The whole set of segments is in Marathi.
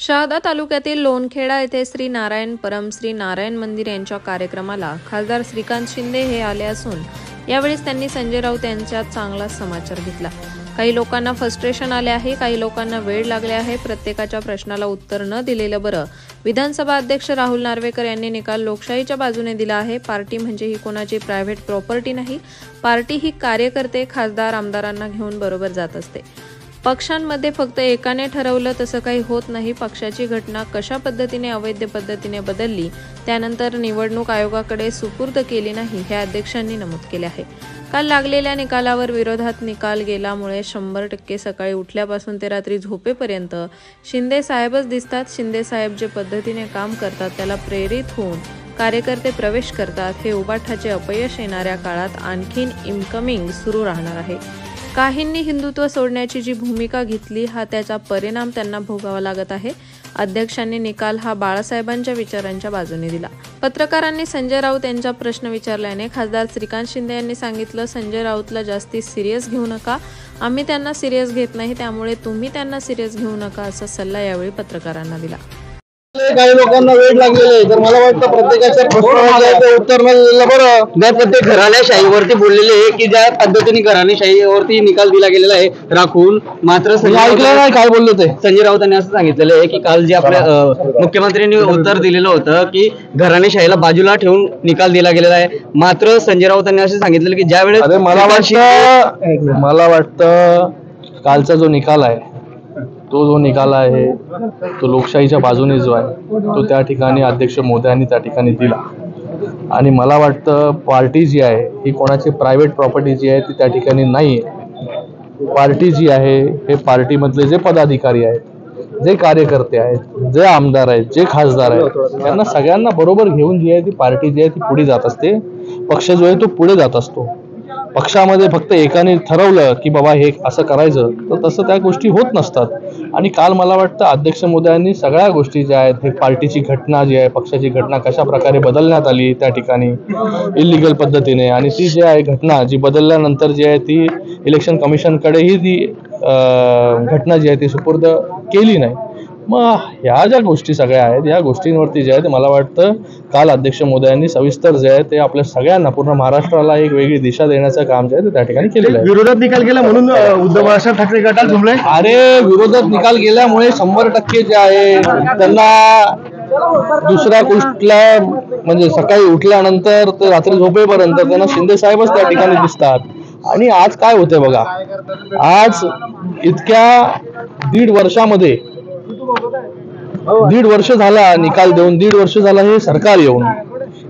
शहादा तालुक्यातील लोणखेडा येथे श्री नारायण परम श्री नारायण मंदिर यांच्या कार्यक्रमाला खासदार श्रीकांत शिंदे हे आले असून यावेळी त्यांनी संजय राऊत यांचा चांगला समाचार घेतला। काही लोकांना फ्रस्ट्रेशन आले आहे, काही लोकांना वेळ लागले आहे, प्रत्येकाच्या प्रश्नाला उत्तर न दिलेलं बरं। विधानसभा अध्यक्ष राहुल नार्वेकर यांनी निकाल लोकशाहीच्या बाजूने दिला आहे। पार्टी म्हणजे ही कोणाची प्रायव्हेट प्रॉपर्टी नाही, पार्टी ही कार्यकर्ते खासदार आमदारांना घेऊन बरोबर जात असते। पक्षांमध्ये फक्त एकाने ठरवलं तसं काही होत नाही। पक्षाची घटना कशा पद्धतीने अवैध पद्धतीने बदलली त्यानंतर निवडणूक आयोगाकडे सुपूर्द केली नाही हे अध्यक्षांनी नमूद केले आहे। काल लागलेल्या निकालावर विरोधात निकाल गेल्यामुळे 100% सकाळी उठल्यापासून ते रात्री झोपेपर्यंत शिंदे साहेबच दिसतात। शिंदे साहेब जे पद्धतीने काम करतात त्याला प्रेरित होऊन कार्यकर्ते प्रवेश करतात। हे उबाठाचे अपयश येणाऱ्या काळात आणखीन इनकमिंग सुरू राहणार आहे। काहींनी हिंदुत्व सोडण्याची जी भूमिका घेतली हा त्याचा परिणाम त्यांना भोगावा लागत आहे। अध्यक्षांनी निकाल हा बाळासाहेबांच्या विचारांच्या बाजूने दिला। पत्रकारांनी संजय राऊत यांचा प्रश्न विचारल्याने खासदार श्रीकांत शिंदे यांनी सांगितलं, संजय राऊतला जास्ती सिरियस घेऊ नका, आम्ही त्यांना सिरियस घेत नाही, त्यामुळे तुम्ही त्यांना सिरियस घेऊ नका असा सल्ला यावेळी पत्रकारांना दिला। काही लोकांना वेळ लागलेला आहे तर मला वाटतं प्रत्येकाच्या प्रश्नाला उत्तर न दिलं बरं। ज्या प्रत्येक घराण्याशाहीवरती बोललेले आहे की ज्या पद्धतीने घराण्याशाहीवरती निकाल दिला गेलेला आहे राखून, मात्र ऐकलं नाही काय बोलले ते संजय राऊतांनी असं सांगितलेलं आहे की काल जे आपल्या मुख्यमंत्र्यांनी उत्तर दिलेलं होतं की घराण्याशाहीला बाजूला ठेवून निकाल दिला गेलेला आहे, मात्र संजय राऊतांनी असं सांगितलेलं की ज्यावेळेस मला वाटतं कालचा जो निकाल आहे जो निकाल आहे तो लोकशाहीच्या बाजूने जो आहे तो त्या ठिकाणी अध्यक्ष मोदयांनी त्या ठिकाणी दिला। आणि मला वाटतं पार्टी जी आहे ही कोणाची प्रायव्हेट प्रॉपर्टी जी आहे ती त्या ठिकाणी नाही आहे। पार्टी जी आहे हे पार्टीमधले जे पदाधिकारी आहेत, जे कार्यकर्ते आहेत, जे आमदार आहेत, जे खासदार आहेत, त्यांना सगळ्यांना बरोबर घेऊन जी आहे ती पार्टी जी आहे ती पुढे जात असते। पक्ष जो आहे तो पुढे जात असतो। पक्षामध्ये फक्त एकाने ठरवलं की बाबा हे असं करायचं तर तसं त्या गोष्टी होत नसतात। आणि काल मला वाटतं अध्यक्ष मोदयांनी सगळ्या गोष्टी ज्या आहेत हे पार्टीची घटना जी आहे, पक्षाची घटना कशा प्रकारे बदलण्यात आली त्या ठिकाणी इलिगल पद्धतीने, आणि ती जी आहे घटना जी बदलल्यानंतर जी आहे ती इलेक्शन कमिशनकडेही ती घटना जी आहे ती सुपूर्द केली नाही। मग ह्या ज्या गोष्टी सगळ्या आहेत या गोष्टींवरती जे आहे ते मला वाटतं काल अध्यक्ष मोदयांनी सविस्तर जे आहे ते आपल्या सगळ्यांना पूर्ण महाराष्ट्राला एक वेगळी दिशा देण्याचं काम जे आहे ते त्या ठिकाणी केलेलं आहे। विरोधात निकाल गेला म्हणून उद्धव बाळासाहेब ठाकरे गटात झुमले। अरे विरोधात निकाल गेल्यामुळे 100% जे आहे त्यांना दुसऱ्या गोष्टीला म्हणजे सकाळी उठल्यानंतर ते रात्री झोपेपर्यंत त्यांना शिंदे साहेबच त्या ठिकाणी दिसतात। आणि आज काय होते बघा, आज इतक्या 1.5 वर्षामध्ये 1.5 वर्ष झाला निकाल देऊन, 1.5 वर्ष झाला हे सरकार येऊन,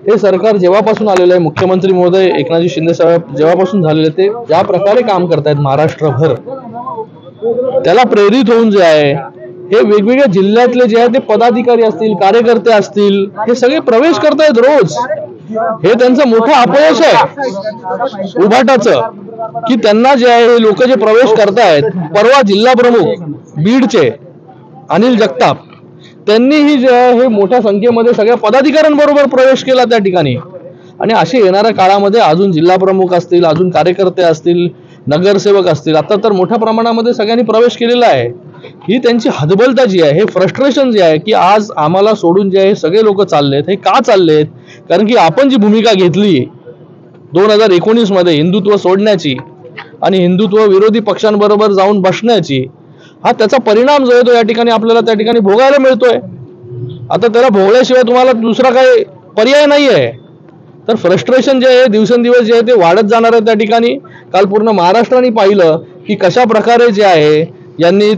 हे सरकार जेव्हापासून आलेलं आहे मुख्यमंत्री महोदय एकनाथजी शिंदे साहेब जेव्हापासून झालेले ते ज्या प्रकारे काम करतायत महाराष्ट्रभर, त्याला प्रेरित होऊन जे आहे हे वेगवेगळ्या जिल्ह्यातले जे आहे ते पदाधिकारी असतील, कार्यकर्ते असतील, हे सगळे प्रवेश करतायत रोज। हे त्यांचं मोठं अपयश आहे उभाटाचं की त्यांना जे आहे हे लोक जे प्रवेश करतायत। परवा जिल्हा प्रमुख बीडचे अनिल जगताप त्यांनीही जे आहे हे मोठ्या संख्येमध्ये सगळ्या पदाधिकाऱ्यांबरोबर प्रवेश केला त्या ठिकाणी। आणि असे येणाऱ्या काळामध्ये अजून जिल्हा प्रमुख असतील, अजून कार्यकर्ते असतील, नगरसेवक असतील, आता तर मोठ्या प्रमाणामध्ये सगळ्यांनी प्रवेश केलेला आहे। ही त्यांची हतबलता जी आहे, हे फ्रस्ट्रेशन जे आहे की आज आम्हाला सोडून जे आहे सगळे लोक चाललेत। हे का चाललेत? कारण की आपण जी भूमिका घेतली 2019 मध्ये हिंदुत्व सोडण्याची आणि हिंदुत्व विरोधी पक्षांबरोबर जाऊन बसण्याची, हा त्याचा परिणाम जो आहे तो या ठिकाणी आपल्याला त्या ठिकाणी भोगायला मिळतोय। आता त्याला भोगल्याशिवाय तुम्हाला दुसरा काही पर्याय नाही आहे। तर फ्रस्ट्रेशन जे आहे दिवसेंदिवस जे आहे ते वाढत जाणार आहे त्या ठिकाणी। काल पूर्ण महाराष्ट्राने पाहिलं की कशा प्रकारे जे आहे यांनी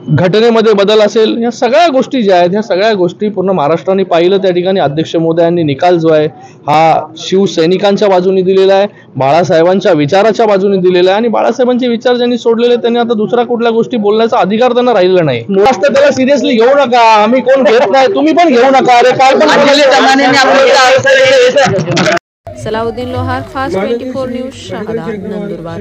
घटनेमध्ये बदल असेल, या सगळ्या गोष्टी ज्या आहेत ह्या सगळ्या गोष्टी पूर्ण महाराष्ट्राने पाहिलं त्या ठिकाणी। अध्यक्ष मोदयांनी निकाल जो आहे हा शिवसैनिकांच्या बाजूने दिलेला आहे, बाळासाहेबांच्या विचाराच्या बाजूने दिलेला आहे। आणि बाळासाहेबांचे विचार ज्यांनी सोडलेले त्यांनी आता दुसऱ्या कुठल्या गोष्टी बोलण्याचा अधिकार त्यांना राहिलेला नाही। जास्त त्याला सिरियसली घेऊ नका, आम्ही कोण घेत नाही, तुम्ही पण घेऊ नका। अरे काल पण सलाउद्दीन लोहार, फास्ट 24 न्यूज, शहादा, नंदुरबार।